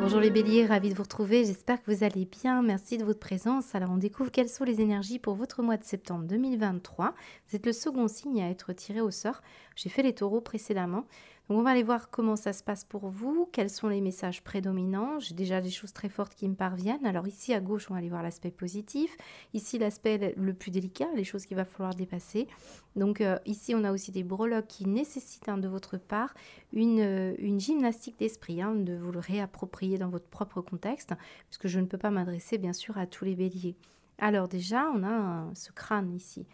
Bonjour les béliers, ravi de vous retrouver, j'espère que vous allez bien, merci de votre présence. Alors on découvre quelles sont les énergies pour votre mois de septembre 2023. Vous êtes le second signe à être tiré au sort, j'ai fait les taureaux précédemment. Donc on va aller voir comment ça se passe pour vous, quels sont les messages prédominants. J'ai déjà des choses très fortes qui me parviennent. Alors ici à gauche on va aller voir l'aspect positif, ici l'aspect le plus délicat, les choses qu'il va falloir dépasser. Donc ici on a aussi des breloques qui nécessitent de votre part une gymnastique d'esprit, de vous le réapproprier dans votre propre contexte, puisque je ne peux pas m'adresser bien sûr à tous les béliers. Alors déjà, on a ce crâne ici.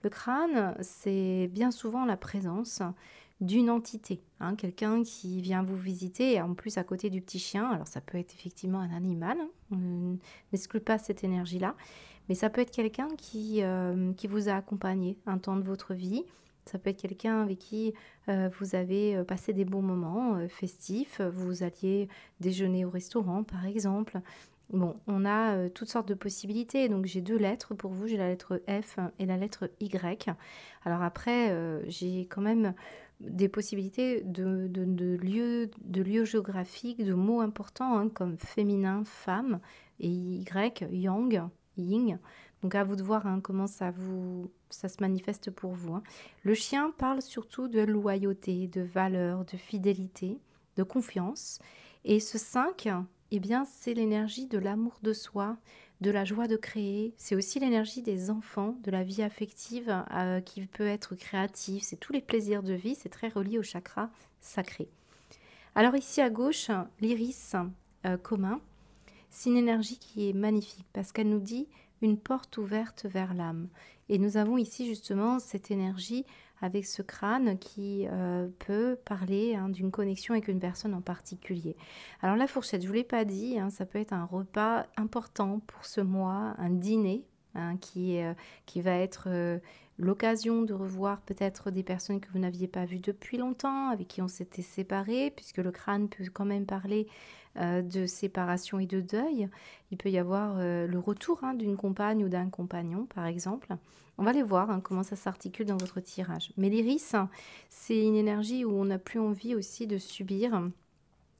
Le crâne, c'est bien souvent la présence d'une entité, quelqu'un qui vient vous visiter, et en plus à côté du petit chien. Alors ça peut être effectivement un animal, on n'exclut pas cette énergie-là, mais ça peut être quelqu'un qui vous a accompagné un temps de votre vie. Ça peut être quelqu'un avec qui vous avez passé des bons moments festifs, vous alliez déjeuner au restaurant par exemple. Bon, on a toutes sortes de possibilités, donc j'ai deux lettres pour vous, j'ai la lettre F et la lettre Y. Alors après, j'ai quand même des possibilités de lieux géographiques, de mots importants comme féminin, femme, et Y, yang, yin. Donc à vous de voir comment ça se manifeste pour vous. Le chien parle surtout de loyauté, de valeur, de fidélité, de confiance. Et ce 5, eh bien, c'est l'énergie de l'amour de soi, de la joie de créer. C'est aussi l'énergie des enfants, de la vie affective qui peut être créative. C'est tous les plaisirs de vie, c'est très relié au chakra sacré. Alors ici à gauche, l'iris commun, c'est une énergie qui est magnifique parce qu'elle nous dit une porte ouverte vers l'âme. Et nous avons ici justement cette énergie avec ce crâne qui peut parler d'une connexion avec une personne en particulier. Alors la fourchette, je ne vous l'ai pas dit, ça peut être un repas important pour ce mois, un dîner qui va être l'occasion de revoir peut-être des personnes que vous n'aviez pas vues depuis longtemps, avec qui on s'était séparés, puisque le crâne peut quand même parler de séparation et de deuil. Il peut y avoir le retour d'une compagne ou d'un compagnon, par exemple. On va aller voir comment ça s'articule dans votre tirage. Mais l'iris, c'est une énergie où on n'a plus envie aussi de subir.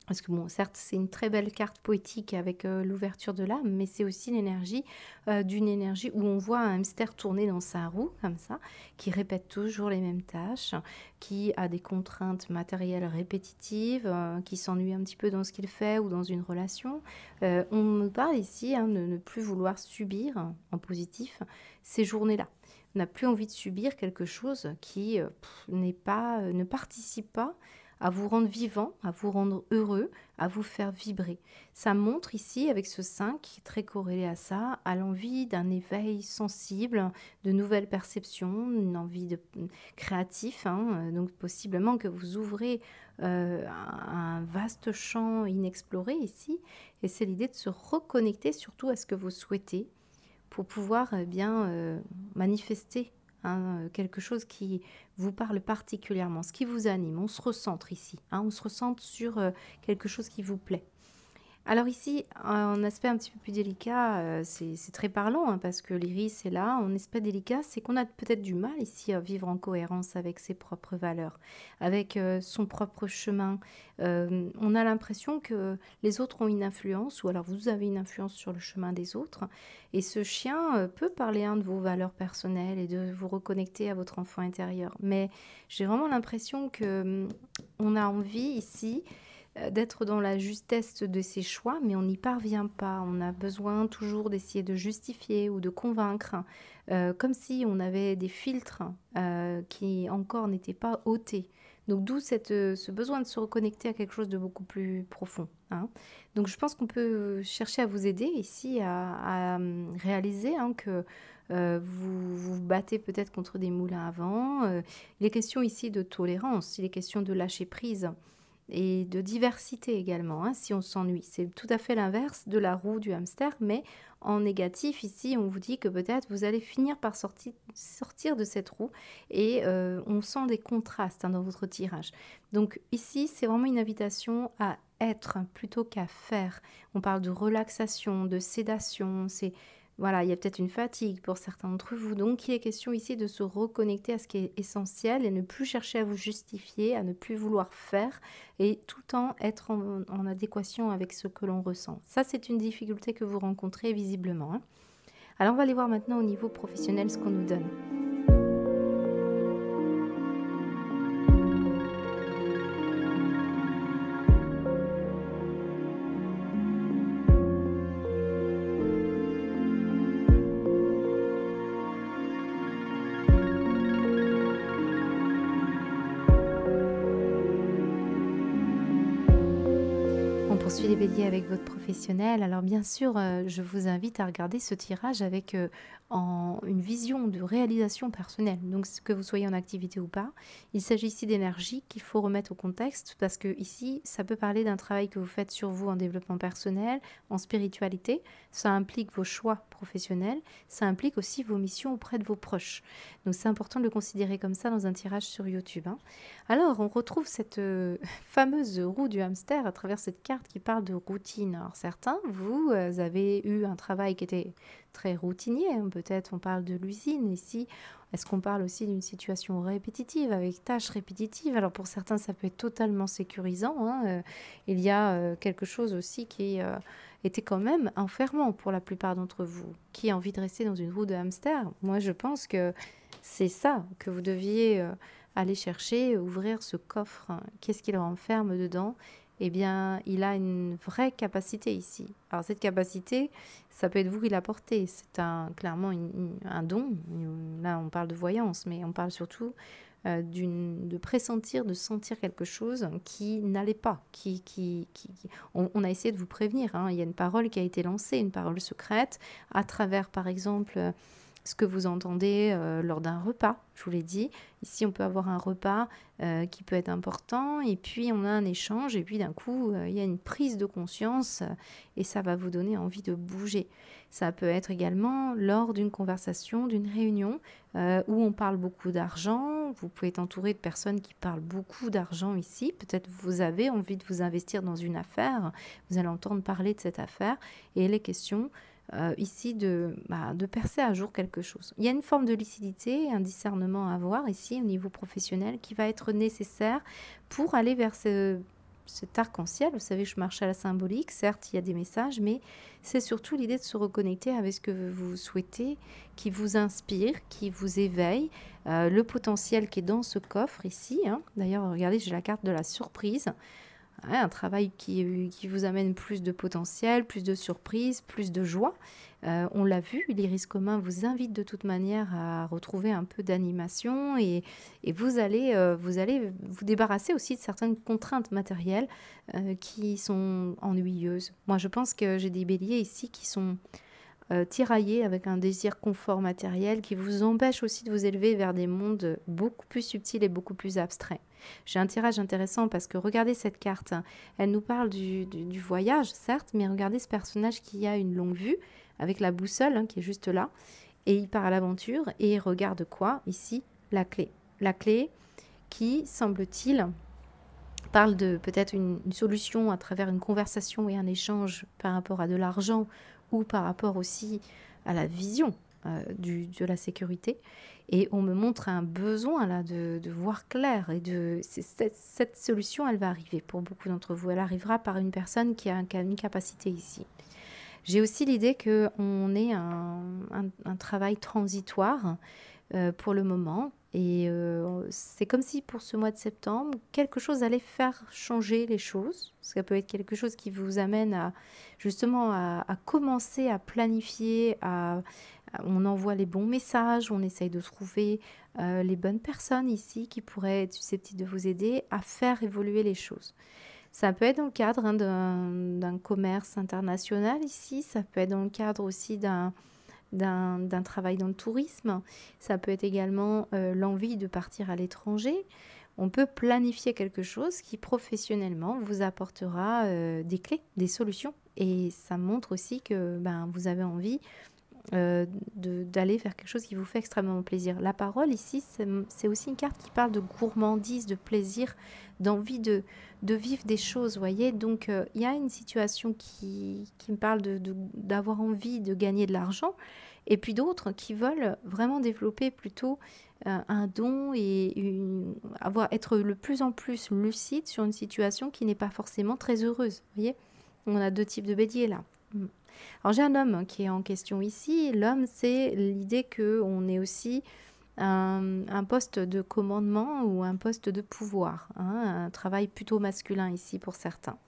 Parce que bon, certes, c'est une très belle carte poétique avec l'ouverture de l'âme, mais c'est aussi l'énergie d'une énergie où on voit un hamster tourner dans sa roue, comme ça, qui répète toujours les mêmes tâches, qui a des contraintes matérielles répétitives, qui s'ennuie un petit peu dans ce qu'il fait ou dans une relation. On me parle ici de ne plus vouloir subir, en positif, ces journées-là. On n'a plus envie de subir quelque chose qui ne participe pas à vous rendre vivant, à vous rendre heureux, à vous faire vibrer. Ça montre ici, avec ce 5, qui est très corrélé à ça, à l'envie d'un éveil sensible, de nouvelles perceptions, une envie de créatif, donc possiblement que vous ouvrez un vaste champ inexploré ici, et c'est l'idée de se reconnecter surtout à ce que vous souhaitez pour pouvoir manifester quelque chose qui vous parle particulièrement, ce qui vous anime. On se recentre ici, on se recentre sur quelque chose qui vous plaît. Alors ici, en aspect un petit peu plus délicat, c'est très parlant parce que l'iris est là. En aspect délicat, c'est qu'on a peut-être du mal ici à vivre en cohérence avec ses propres valeurs, avec son propre chemin. On a l'impression que les autres ont une influence, ou alors vous avez une influence sur le chemin des autres. Et ce chien peut parler de vos valeurs personnelles et de vous reconnecter à votre enfant intérieur. Mais j'ai vraiment l'impression que on a envie ici d'être dans la justesse de ses choix, mais on n'y parvient pas. On a besoin toujours d'essayer de justifier ou de convaincre, comme si on avait des filtres qui encore n'étaient pas ôtés. Donc d'où ce besoin de se reconnecter à quelque chose de beaucoup plus profond. Donc je pense qu'on peut chercher à vous aider ici à réaliser que vous vous battez peut-être contre des moulins à vent. Il est question ici de tolérance, il est question de lâcher prise et de diversité également, si on s'ennuie. C'est tout à fait l'inverse de la roue du hamster, mais en négatif, ici, on vous dit que peut-être vous allez finir par sortir de cette roue et on sent des contrastes dans votre tirage. Donc ici, c'est vraiment une invitation à être plutôt qu'à faire. On parle de relaxation, de sédation, c'est Voilà, il y a peut-être une fatigue pour certains d'entre vous. Donc, il est question ici de se reconnecter à ce qui est essentiel et ne plus chercher à vous justifier, à ne plus vouloir faire et tout le temps être en adéquation avec ce que l'on ressent. Ça, c'est une difficulté que vous rencontrez visiblement, hein. Alors, on va aller voir maintenant au niveau professionnel ce qu'on nous donne. On poursuit les béliers avec votre professionnel. Alors bien sûr, je vous invite à regarder ce tirage avec une vision de réalisation personnelle. Donc que vous soyez en activité ou pas, il s'agit ici d'énergie qu'il faut remettre au contexte parce que ici, ça peut parler d'un travail que vous faites sur vous en développement personnel, en spiritualité. Ça implique vos choix professionnels, ça implique aussi vos missions auprès de vos proches. Donc c'est important de le considérer comme ça dans un tirage sur YouTube, hein. Alors, on retrouve cette fameuse roue du hamster à travers cette carte qui parle de routine. Alors certains, vous avez eu un travail qui était très routinier, hein. Peut-être on parle de l'usine ici. Est-ce qu'on parle aussi d'une situation répétitive, avec tâches répétitives? Alors pour certains, ça peut être totalement sécurisant, hein. Il y a quelque chose aussi qui était quand même enfermant pour la plupart d'entre vous. Qui a envie de rester dans une roue de hamster? Moi, je pense que c'est ça que vous deviez aller chercher, ouvrir ce coffre. Qu'est-ce qu'il renferme dedans? Eh bien, il a une vraie capacité ici. Alors cette capacité, ça peut être vous qui l'apportez. C'est clairement un don. Là, on parle de voyance, mais on parle surtout de pressentir, de sentir quelque chose qui n'allait pas. On a essayé de vous prévenir, hein. Il y a une parole qui a été lancée, une parole secrète, à travers, par exemple, ce que vous entendez lors d'un repas. Je vous l'ai dit, ici on peut avoir un repas qui peut être important et puis on a un échange et puis d'un coup il y a une prise de conscience et ça va vous donner envie de bouger. Ça peut être également lors d'une conversation, d'une réunion où on parle beaucoup d'argent. Vous pouvez être entouré de personnes qui parlent beaucoup d'argent ici. Peut-être vous avez envie de vous investir dans une affaire. Vous allez entendre parler de cette affaire et les questions ici de percer à jour quelque chose. Il y a une forme de lucidité, un discernement à avoir ici au niveau professionnel qui va être nécessaire pour aller vers cet arc-en-ciel. Vous savez, je marche à la symbolique, certes il y a des messages, mais c'est surtout l'idée de se reconnecter avec ce que vous souhaitez, qui vous inspire, qui vous éveille, le potentiel qui est dans ce coffre ici, hein. D'ailleurs, regardez, j'ai la carte de la surprise. Ouais, un travail qui vous amène plus de potentiel, plus de surprises, plus de joie. On l'a vu, l'Iris commun vous invite de toute manière à retrouver un peu d'animation et vous allez vous débarrasser aussi de certaines contraintes matérielles qui sont ennuyeuses. Moi, je pense que j'ai des béliers ici qui sont tiraillés avec un désir confort matériel qui vous empêche aussi de vous élever vers des mondes beaucoup plus subtils et beaucoup plus abstraits. J'ai un tirage intéressant parce que regardez cette carte, hein. Elle nous parle du voyage, certes, mais regardez ce personnage qui a une longue vue avec la boussole, hein, qui est juste là, et il part à l'aventure et il regarde quoi ici? La clé. La clé qui, semble-t-il, parle de peut-être une solution à travers une conversation et un échange par rapport à de l'argent ou par rapport aussi à la vision de la sécurité. Et on me montre un besoin là de voir clair. Et cette solution, elle va arriver pour beaucoup d'entre vous. Elle arrivera par une personne qui a une capacité ici. J'ai aussi l'idée qu'on ait un travail transitoire pour le moment. Et c'est comme si pour ce mois de septembre, quelque chose allait faire changer les choses. Ça peut être quelque chose qui vous amène justement à commencer à planifier, on envoie les bons messages, on essaye de trouver les bonnes personnes ici qui pourraient être susceptibles de vous aider à faire évoluer les choses. Ça peut être dans le cadre, hein, d'un commerce international ici, ça peut être dans le cadre aussi d'un travail dans le tourisme. Ça peut être également l'envie de partir à l'étranger. On peut planifier quelque chose qui professionnellement vous apportera des clés, des solutions. Et ça montre aussi que vous avez envie d'aller vers quelque chose qui vous fait extrêmement plaisir. La parole ici, c'est aussi une carte qui parle de gourmandise, de plaisir, d'envie de vivre des choses, vous voyez. Donc, il y a une situation qui me parle d'avoir envie de gagner de l'argent, et puis d'autres qui veulent vraiment développer plutôt un don et être le plus en plus lucide sur une situation qui n'est pas forcément très heureuse, vous voyez. On a deux types de béliers là. Alors j'ai un homme qui est en question ici. L'homme, c'est l'idée qu'on est aussi un poste de commandement ou un poste de pouvoir, hein, un travail plutôt masculin ici pour certains.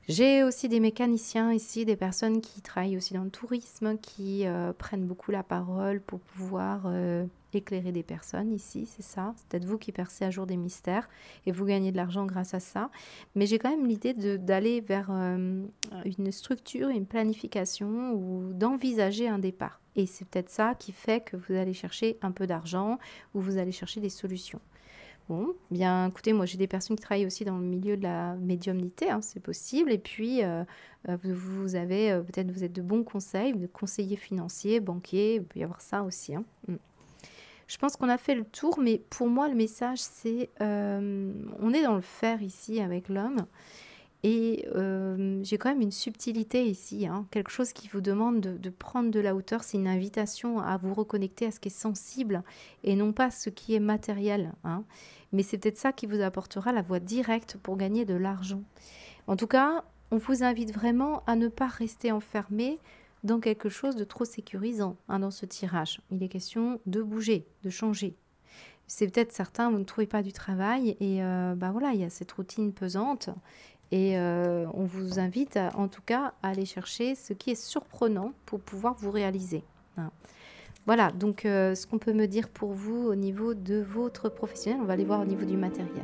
J'ai aussi des mécaniciens ici, des personnes qui travaillent aussi dans le tourisme, qui prennent beaucoup la parole pour pouvoir éclairer des personnes ici, c'est ça. C'est peut-être vous qui percez à jour des mystères et vous gagnez de l'argent grâce à ça. Mais j'ai quand même l'idée d'aller vers une structure, une planification ou d'envisager un départ. Et c'est peut-être ça qui fait que vous allez chercher un peu d'argent ou vous allez chercher des solutions. Bon, bien écoutez, moi j'ai des personnes qui travaillent aussi dans le milieu de la médiumnité, hein, c'est possible. Et puis, vous avez peut-être vous êtes de bons conseils, de conseillers financiers, banquiers, il peut y avoir ça aussi, hein. Je pense qu'on a fait le tour, mais pour moi le message c'est, on est dans le faire ici avec l'homme. Et j'ai quand même une subtilité ici, hein, quelque chose qui vous demande de prendre de la hauteur. C'est une invitation à vous reconnecter à ce qui est sensible et non pas ce qui est matériel, hein. Mais c'est peut-être ça qui vous apportera la voie directe pour gagner de l'argent. En tout cas, on vous invite vraiment à ne pas rester enfermé dans quelque chose de trop sécurisant, hein, dans ce tirage. Il est question de bouger, de changer. C'est peut-être certains, vous ne trouvez pas du travail et voilà, il y a cette routine pesante. Et on vous invite en tout cas à aller chercher ce qui est surprenant pour pouvoir vous réaliser, hein. Voilà, donc ce qu'on peut me dire pour vous au niveau de votre professionnel, on va aller voir au niveau du matériel.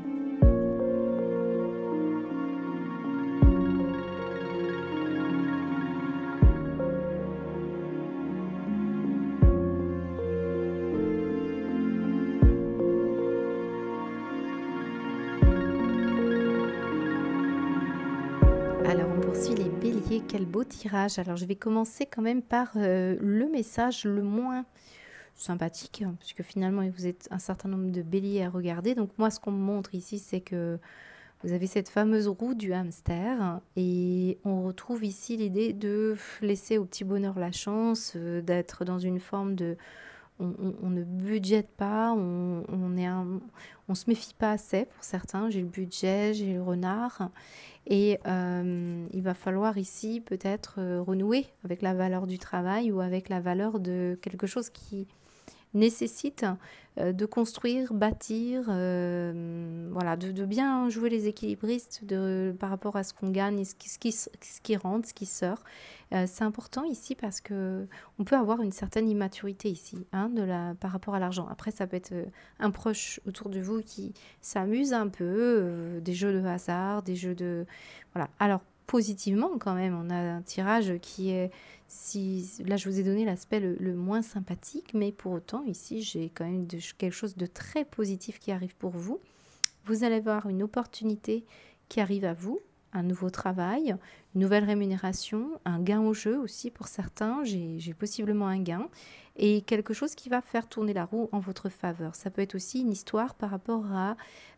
Alors, on poursuit les béliers. Quel beau tirage. Alors, je vais commencer quand même par le message le moins sympathique, hein, puisque finalement, vous êtes un certain nombre de béliers à regarder. Donc, moi, ce qu'on me montre ici, c'est que vous avez cette fameuse roue du hamster et on retrouve ici l'idée de laisser au petit bonheur la chance, d'être dans une forme de on ne budgète pas, on se méfie pas assez pour certains. J'ai le budget, j'ai le renard. Et il va falloir ici peut-être renouer avec la valeur du travail ou avec la valeur de quelque chose qui nécessite de construire, bâtir, voilà, de bien jouer les équilibristes par rapport à ce qu'on gagne, et ce qui rentre, ce qui sort. C'est important ici parce que on peut avoir une certaine immaturité ici, hein, par rapport à l'argent. Après, ça peut être un proche autour de vous qui s'amuse un peu, des jeux de hasard, des jeux de... Voilà. Alors, positivement quand même, on a un tirage qui est... Là, je vous ai donné l'aspect le moins sympathique, mais pour autant, ici, j'ai quand même quelque chose de très positif qui arrive pour vous. Vous allez avoir une opportunité qui arrive à vous, un nouveau travail, une nouvelle rémunération, un gain au jeu aussi pour certains, j'ai possiblement un gain, et quelque chose qui va faire tourner la roue en votre faveur. Ça peut être aussi une histoire par rapport à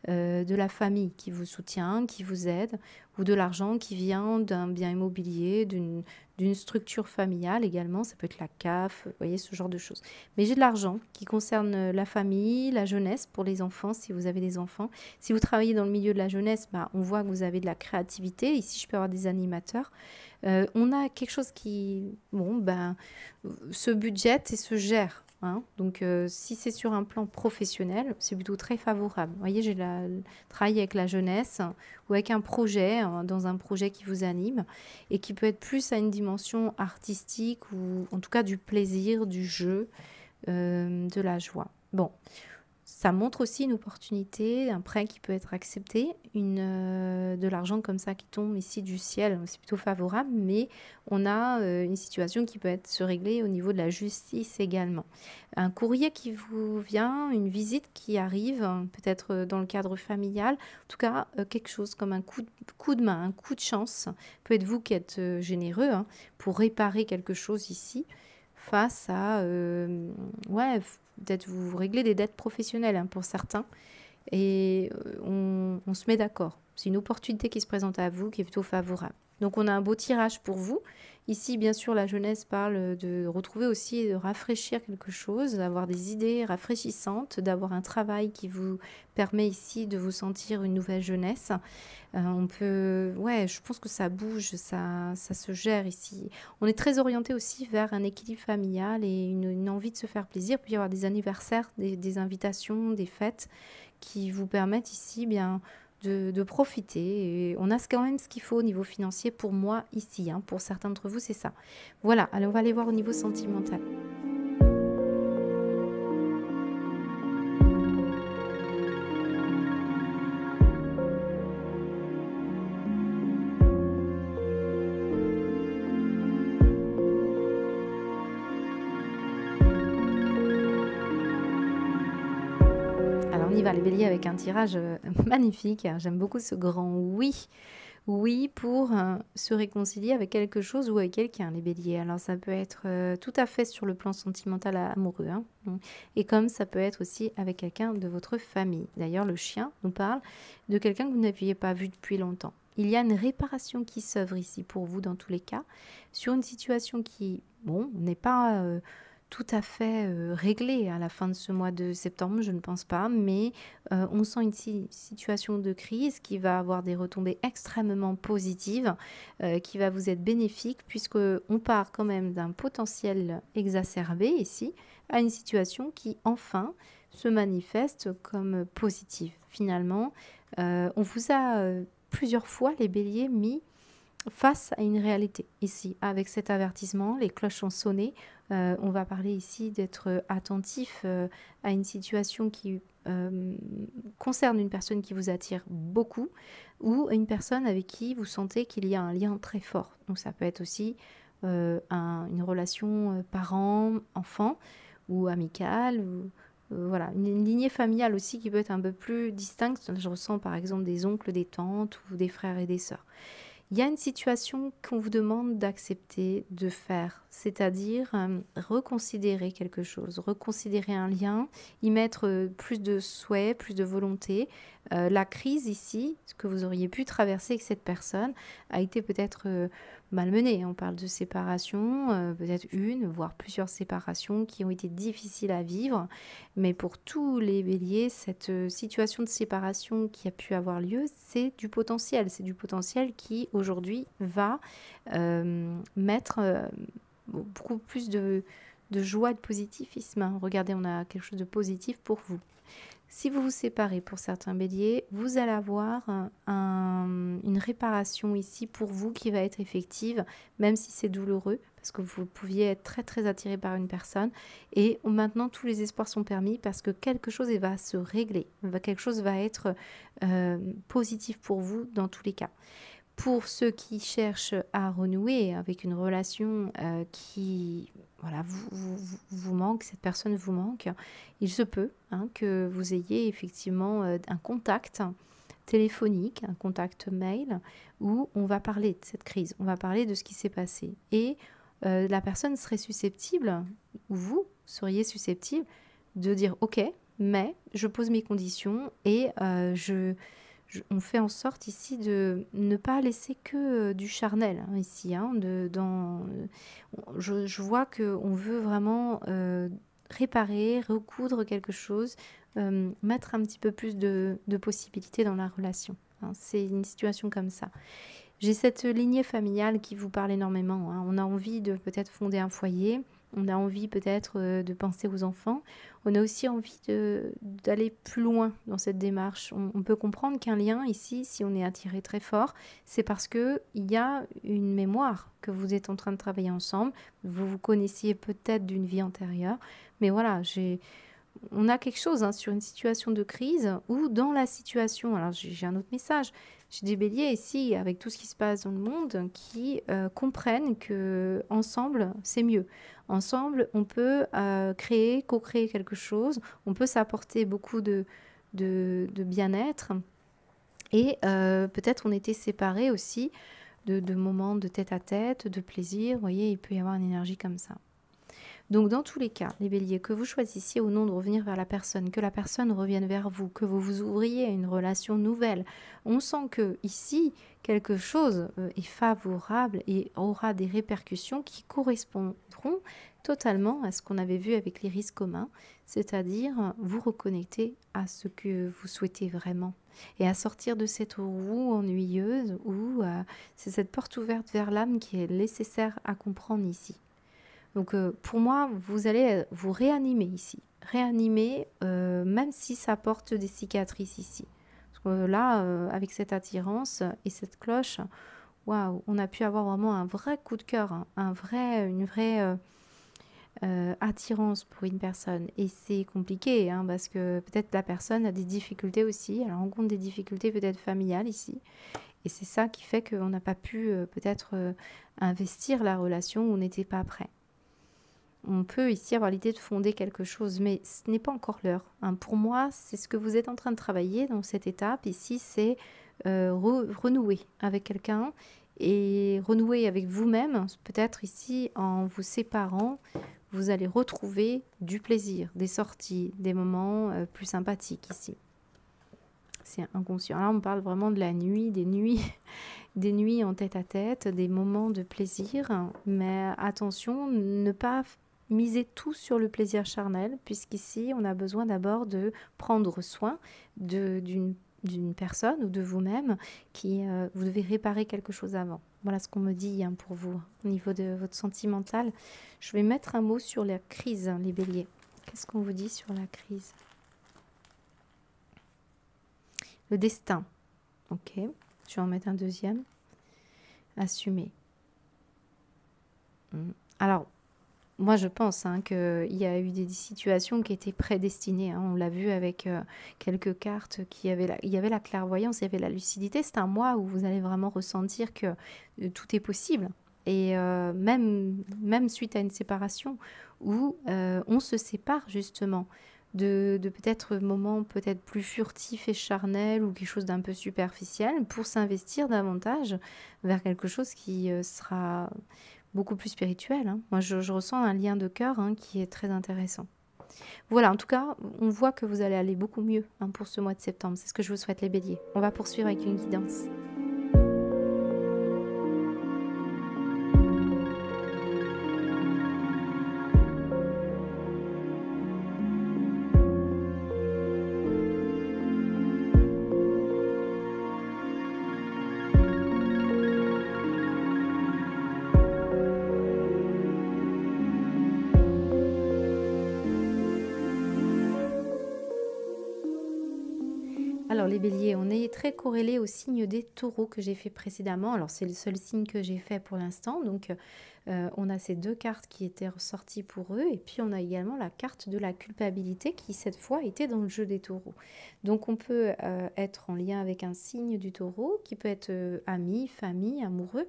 de la famille qui vous soutient, qui vous aide, ou de l'argent qui vient d'un bien immobilier, d'une structure familiale également, ça peut être la CAF, vous voyez, ce genre de choses. Mais j'ai de l'argent qui concerne la famille, la jeunesse pour les enfants, si vous avez des enfants. Si vous travaillez dans le milieu de la jeunesse, on voit que vous avez de la créativité. Ici, je peux avoir des animateurs. On a quelque chose qui, se budgète et se gère, hein. Donc, si c'est sur un plan professionnel, c'est plutôt très favorable. Vous voyez, j'ai travaillé avec la jeunesse ou avec un projet, hein, dans un projet qui vous anime et qui peut être plus à une dimension artistique ou en tout cas du plaisir, du jeu, de la joie. Bon, ça montre aussi une opportunité, un prêt qui peut être accepté, de l'argent comme ça qui tombe ici du ciel, c'est plutôt favorable, mais on a une situation qui peut se régler au niveau de la justice également. Un courrier qui vous vient, une visite qui arrive, hein, peut-être dans le cadre familial, en tout cas quelque chose comme un coup de main, un coup de chance, peut être vous qui êtes généreux, hein, pour réparer quelque chose ici. face à, ouais, peut-être vous réglez des dettes professionnelles, hein, pour certains. Et on se met d'accord. C'est une opportunité qui se présente à vous qui est plutôt favorable. Donc on a un beau tirage pour vous. Ici, bien sûr, la jeunesse parle de retrouver aussi et de rafraîchir quelque chose, d'avoir des idées rafraîchissantes, d'avoir un travail qui vous permet ici de vous sentir une nouvelle jeunesse. On peut, ouais, je pense que ça bouge, ça se gère ici. On est très orienté aussi vers un équilibre familial et une envie de se faire plaisir. Il peut y avoir des anniversaires, des invitations, des fêtes qui vous permettent ici bien de profiter. Et on a quand même ce qu'il faut au niveau financier pour moi ici, hein. Pour certains d'entre vous, c'est ça. Voilà, allez, on va aller voir au niveau sentimental. Alors on y va, les béliers, avec un tirage magnifique. J'aime beaucoup ce grand oui. Oui, pour se réconcilier avec quelque chose ou avec quelqu'un, les béliers. Alors ça peut être tout à fait sur le plan sentimental amoureux, hein. Et comme ça peut être aussi avec quelqu'un de votre famille. D'ailleurs, le chien nous parle de quelqu'un que vous n'aviez pas vu depuis longtemps. Il y a une réparation qui s'œuvre ici pour vous dans tous les cas, sur une situation qui, bon, n'est pas tout à fait réglée à la fin de ce mois de septembre, je ne pense pas, mais on sent une situation de crise qui va avoir des retombées extrêmement positives, qui va vous être bénéfique, puisque on part quand même d'un potentiel exacerbé ici à une situation qui enfin se manifeste comme positive. Finalement, on vous a plusieurs fois, les béliers, mis face à une réalité ici. Avec cet avertissement, les cloches ont sonné. On va parler ici d'être attentif à une situation qui concerne une personne qui vous attire beaucoup ou une personne avec qui vous sentez qu'il y a un lien très fort. Donc ça peut être aussi une relation parent-enfant ou amicale, ou voilà, une lignée familiale aussi qui peut être un peu plus distincte. Je ressens par exemple des oncles, des tantes ou des frères et des sœurs. Il y a une situation qu'on vous demande d'accepter, de faire, c'est-à-dire reconsidérer quelque chose, reconsidérer un lien, y mettre plus de souhait, plus de volonté. La crise ici, ce que vous auriez pu traverser avec cette personne, a été peut-être malmenée. On parle de séparation, peut-être une, voire plusieurs séparations qui ont été difficiles à vivre. Mais pour tous les béliers, cette situation de séparation qui a pu avoir lieu, c'est du potentiel. C'est du potentiel qui, aujourd'hui, va mettre beaucoup plus de joie, de positivisme, hein. Regardez, on a quelque chose de positif pour vous. Si vous vous séparez, pour certains béliers, vous allez avoir une réparation ici pour vous qui va être effective, même si c'est douloureux, parce que vous pouviez être très très attiré par une personne. Et maintenant, tous les espoirs sont permis parce que quelque chose va se régler, quelque chose va être positif pour vous dans tous les cas. Pour ceux qui cherchent à renouer avec une relation qui voilà, vous manque, cette personne vous manque, il se peut, hein, que vous ayez effectivement un contact téléphonique, un contact mail, où on va parler de cette crise, on va parler de ce qui s'est passé. Et la personne serait susceptible, ou vous seriez susceptible, de dire ok, mais je pose mes conditions et on fait en sorte ici de ne pas laisser que du charnel, hein, ici. Hein, je vois qu'on veut vraiment réparer, recoudre quelque chose, mettre un petit peu plus de possibilités dans la relation, hein. C'est une situation comme ça. J'ai cette lignée familiale qui vous parle énormément, hein. On a envie de peut-être fonder un foyer, on a envie peut-être de penser aux enfants. On a aussi envie d'aller plus loin dans cette démarche. On peut comprendre qu'un lien ici, si on est attiré très fort, c'est parce qu'il y a une mémoire que vous êtes en train de travailler ensemble. Vous vous connaissiez peut-être d'une vie antérieure. Mais voilà, on a quelque chose, hein, sur une situation de crise ou dans la situation. Alors j'ai un autre message. J'ai des béliers ici, avec tout ce qui se passe dans le monde, qui comprennent que ensemble c'est mieux. Ensemble, on peut co-créer quelque chose. On peut s'apporter beaucoup de bien-être. Et peut-être on était séparés aussi de moments de tête à tête, de plaisir. Vous voyez, il peut y avoir une énergie comme ça. Donc dans tous les cas, les béliers, que vous choisissiez ou non de revenir vers la personne, que la personne revienne vers vous, que vous vous ouvriez à une relation nouvelle, on sent que ici, quelque chose est favorable et aura des répercussions qui correspondront totalement à ce qu'on avait vu avec l'iris commun, c'est-à-dire vous reconnecter à ce que vous souhaitez vraiment et à sortir de cette roue ennuyeuse où c'est cette porte ouverte vers l'âme qui est nécessaire à comprendre ici. Donc pour moi, vous allez vous réanimer ici. Réanimer, même si ça porte des cicatrices ici. Parce que là, avec cette attirance et cette cloche, waouh, on a pu avoir vraiment un vrai coup de cœur, hein, une vraie attirance pour une personne. Et c'est compliqué, hein, parce que peut-être la personne a des difficultés aussi. Elle rencontre des difficultés peut-être familiales ici. Et c'est ça qui fait qu'on n'a pas pu peut-être investir la relation où on n'était pas prêt. On peut ici avoir l'idée de fonder quelque chose, mais ce n'est pas encore l'heure, hein. Pour moi, c'est ce que vous êtes en train de travailler dans cette étape. Ici, c'est renouer avec quelqu'un et renouer avec vous-même. Peut-être ici, en vous séparant, vous allez retrouver du plaisir, des sorties, des moments plus sympathiques ici. C'est inconscient. Là, on parle vraiment de la nuit, des nuits, des nuits en tête-à-tête, des moments de plaisir. Mais attention, ne pas miser tout sur le plaisir charnel, puisqu'ici, on a besoin d'abord de prendre soin d'une personne ou de vous-même, qui vous devez réparer quelque chose avant. Voilà ce qu'on me dit, hein, pour vous, au niveau de votre sentimental. Je vais mettre un mot sur la crise, hein, les béliers. Qu'est-ce qu'on vous dit sur la crise? Le destin. Ok, je vais en mettre un deuxième. Assumer. Alors, moi je pense, hein, qu'il y a eu des situations qui étaient prédestinées, hein. On l'a vu avec quelques cartes il y avait la clairvoyance, il y avait la lucidité. C'est un mois où vous allez vraiment ressentir que tout est possible. Et même suite à une séparation où on se sépare justement de peut-être moments peut-être plus furtifs et charnels ou quelque chose d'un peu superficiel pour s'investir davantage vers quelque chose qui sera beaucoup plus spirituel, hein. Moi, je ressens un lien de cœur, hein, qui est très intéressant. Voilà, en tout cas, on voit que vous allez aller beaucoup mieux, hein, pour ce mois de septembre. C'est ce que je vous souhaite, les béliers. On va poursuivre avec une guidance. Alors les béliers, on est très corrélé au signe des taureaux que j'ai fait précédemment. Alors c'est le seul signe que j'ai fait pour l'instant. Donc on a ces deux cartes qui étaient ressorties pour eux. Et puis on a également la carte de la culpabilité qui cette fois était dans le jeu des taureaux. Donc on peut être en lien avec un signe du taureau qui peut être ami, famille, amoureux.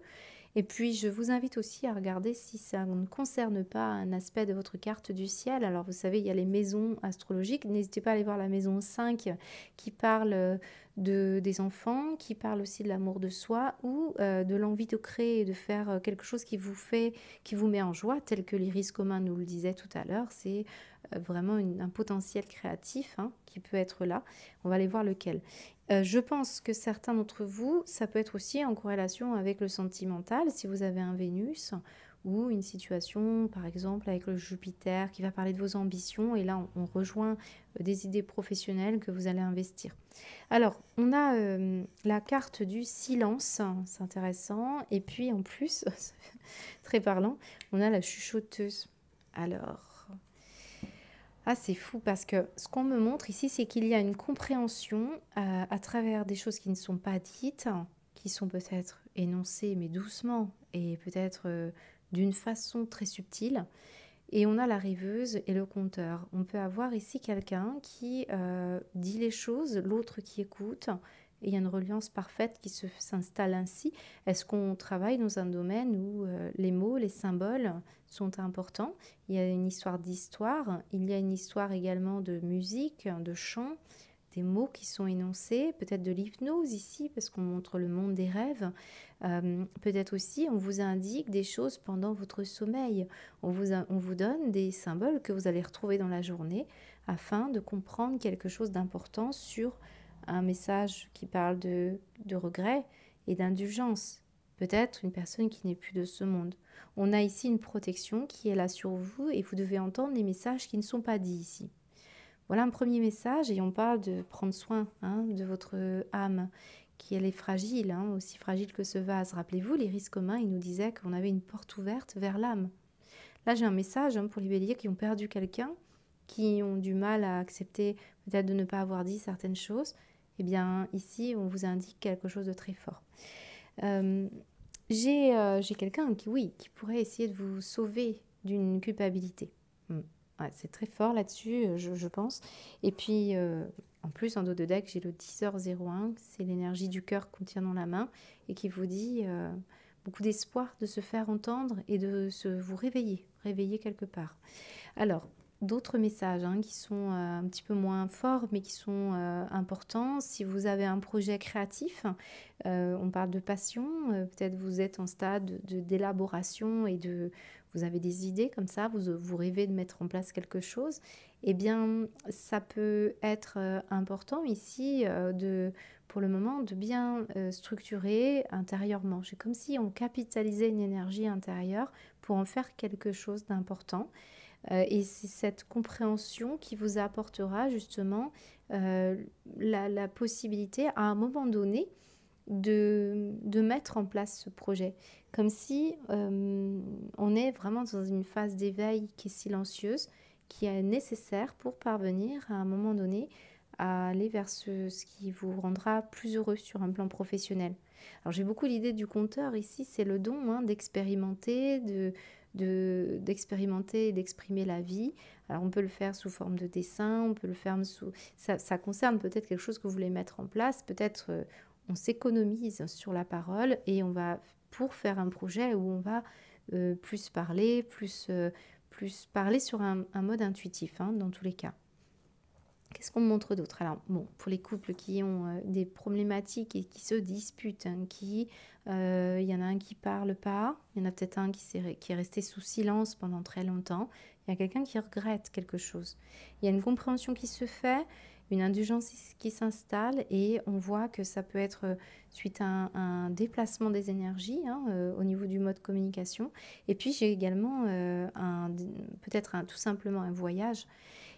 Et puis, je vous invite aussi à regarder si ça ne concerne pas un aspect de votre carte du ciel. Alors, vous savez, il y a les maisons astrologiques. N'hésitez pas à aller voir la maison 5 qui parle des enfants, qui parle aussi de l'amour de soi ou de l'envie de créer et de faire quelque chose qui vous met en joie, tel que l'iris commun nous le disait tout à l'heure. C'est vraiment un potentiel créatif, hein, qui peut être là. On va aller voir lequel. Je pense que certains d'entre vous, ça peut être aussi en corrélation avec le sentimental, si vous avez un Vénus ou une situation, par exemple, avec le Jupiter qui va parler de vos ambitions. Et là, on rejoint des idées professionnelles que vous allez investir. Alors, on a la carte du silence, c'est intéressant. Et puis, en plus, très parlant, on a la chuchoteuse. Alors... Ah, c'est fou parce que ce qu'on me montre ici, c'est qu'il y a une compréhension à travers des choses qui ne sont pas dites, qui sont peut-être énoncées mais doucement et peut-être d'une façon très subtile. Et on a la rêveuse et le conteur. On peut avoir ici quelqu'un qui dit les choses, l'autre qui écoute. Et il y a une reliance parfaite qui s'installe ainsi. Est-ce qu'on travaille dans un domaine où les mots, les symboles sont importants? Il y a une histoire d'histoire. Il y a une histoire également de musique, de chant, des mots qui sont énoncés, peut-être de l'hypnose ici, parce qu'on montre le monde des rêves. Peut-être aussi, on vous indique des choses pendant votre sommeil. On vous donne des symboles que vous allez retrouver dans la journée afin de comprendre quelque chose d'important sur un message qui parle de regret et d'indulgence. Peut-être une personne qui n'est plus de ce monde. On a ici une protection qui est là sur vous et vous devez entendre les messages qui ne sont pas dits ici. Voilà un premier message et on parle de prendre soin de votre âme, qui elle est fragile, aussi fragile que ce vase. Rappelez-vous, les risques communs, ils nous disaient qu'on avait une porte ouverte vers l'âme. Là, j'ai un message pour les béliers qui ont perdu quelqu'un, qui ont du mal à accepter peut-être de ne pas avoir dit certaines choses. Eh bien, ici, on vous indique quelque chose de très fort. J'ai quelqu'un qui, oui, qui pourrait essayer de vous sauver d'une culpabilité. Ouais, c'est très fort là-dessus, je pense. Et puis, en plus, en dos de deck, j'ai le 10h01, c'est l'énergie du cœur qu'on tient dans la main et qui vous dit beaucoup d'espoir de se faire entendre et de vous réveiller quelque part. Alors, d'autres messages qui sont un petit peu moins forts, mais qui sont importants. Si vous avez un projet créatif, on parle de passion, peut-être vous êtes en stade d'élaboration et vous avez des idées comme ça, vous rêvez de mettre en place quelque chose, eh bien, ça peut être important ici, pour le moment, de bien structurer intérieurement. C'est comme si on capitalisait une énergie intérieure pour en faire quelque chose d'important. Et c'est cette compréhension qui vous apportera justement la possibilité à un moment donné de mettre en place ce projet. Comme si on est vraiment dans une phase d'éveil qui est silencieuse, qui est nécessaire pour parvenir à un moment donné à aller vers ce qui vous rendra plus heureux sur un plan professionnel. Alors j'ai beaucoup l'idée du conteur ici, c'est le don d'expérimenter, d'expérimenter et d'exprimer la vie. Alors on peut le faire sous forme de dessin, on peut le faire sous... Ça concerne peut-être quelque chose que vous voulez mettre en place, peut-être on s'économise sur la parole et on va, pour faire un projet où on va plus parler, plus parler sur un mode intuitif, dans tous les cas. Qu'est-ce qu'on montre d'autre? Alors, bon, pour les couples qui ont des problématiques et qui se disputent, il y en a un qui parle pas, il y en a peut-être un qui est resté sous silence pendant très longtemps, il y a quelqu'un qui regrette quelque chose. Il y a une compréhension qui se fait, une indulgence qui s'installe et on voit que ça peut être suite à un déplacement des énergies au niveau du mode communication. Et puis j'ai également peut-être tout simplement un voyage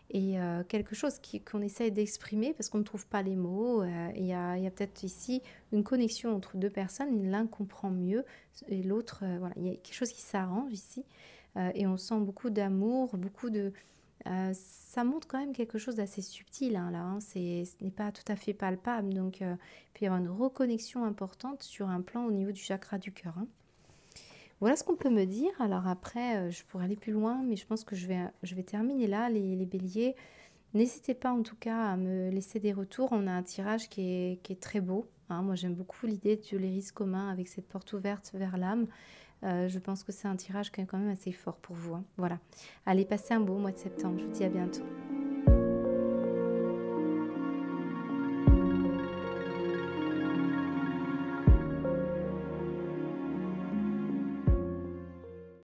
et quelque chose qu'on essaye d'exprimer parce qu'on ne trouve pas les mots. Il y a peut-être ici une connexion entre deux personnes, l'un comprend mieux et l'autre, voilà, il y a quelque chose qui s'arrange ici et on sent beaucoup d'amour, beaucoup de... ça montre quand même quelque chose d'assez subtil là, ce n'est pas tout à fait palpable, donc il peut y avoir une reconnexion importante sur un plan au niveau du chakra du cœur. Voilà ce qu'on peut me dire. Alors après, je pourrais aller plus loin, mais je pense que je vais terminer là, les béliers. N'hésitez pas en tout cas à me laisser des retours. On a un tirage qui est très beau. Moi, j'aime beaucoup l'idée de l'iris commun avec cette porte ouverte vers l'âme. Je pense que c'est un tirage qui est quand même assez fort pour vous. Voilà. Allez, passez un beau mois de septembre. Je vous dis à bientôt.